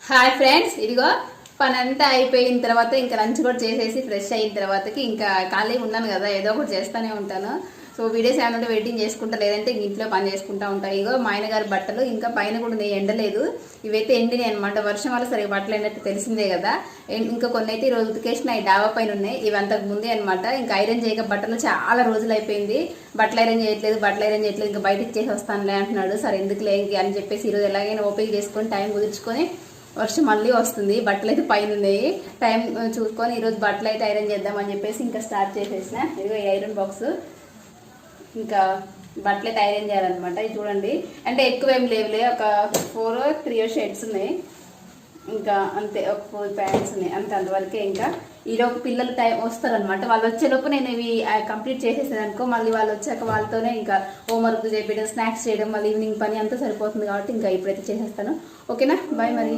Hi friends, ఇదిగో పని అంతా అయిపోయిన తర్వాత ఇంకా లంచ్ కూడా చేసేసి ఫ్రెష్ అయిన తర్వాతకి ఇంకా ఖాళీ ఉన్నాను కదా, ఏదో ఒకటి చేస్తూనే ఉంటాను. సో వీడియోస్ ఏమంటే వెయిటింగ్ చేసుకుంటా, లేదంటే ఇంట్లో పని చేసుకుంటా ఉంటాను. ఇగో మా ఆయన గారి బట్టలు ఇంకా పైన కూడా నేను ఎండలేదు, ఇవైతే ఎండినాయి అనమాట. వర్షం వల్ల సరిగా బట్టలు ఎండట్టు తెలిసిందే కదా. ఇంకా కొన్ని అయితే ఈరోజు ఉతికేసిన ఈ డాబా పైన ఉన్నాయి, ఇవి అంతకు ముందే అనమాట. ఇంకా ఐరన్ చేయక బట్టలు చాలా రోజులు అయిపోయింది, బట్టలు ఐరన్ చేయట్లేదు, ఇంకా బయటకు చేసి వస్తానులే అంటున్నాడు. సరే ఎందుకులే అని చెప్పేసి ఈరోజు ఎలాగైనా ఓపిక చేసుకొని టైం కుదుర్చుకొని, వర్షం మళ్ళీ వస్తుంది, బట్టలు అయితే పైన ఉన్నాయి, టైం చూసుకొని ఈరోజు బట్టలు అయితే ఐరన్ చేద్దామని చెప్పేసి ఇంకా స్టార్ట్ చేసేసిన. ఇదిగో ఈ ఐరన్ బాక్స్, ఇంకా బట్టలు అయితే ఐరన్ చేయాలన్నమాట. ఇది చూడండి, అంటే ఎక్కువ ఏం లేవులే, ఒక 4-3 షర్ట్స్ ఉన్నాయి, ఇంకా అంతే, ఒక 4 ప్యాంట్స్ ఉన్నాయి, అంతవరకే. ఇంకా ఈలోపు పిల్లలు టైం వస్తారనమాట, వాళ్ళు వచ్చేలోపు నేను ఇవి కంప్లీట్ చేసేసాను అనుకో, మళ్ళీ వాళ్ళు వచ్చాక వాళ్ళతోనే ఇంకా హోంవర్క్ చేయడం, స్నాక్స్ చేయడం, మళ్ళీ ఈవినింగ్ పని అంతా సరిపోతుంది కాబట్టి ఇంకా ఇప్పుడైతే చేసేస్తాను. ఓకేనా, బాయ్ మరి.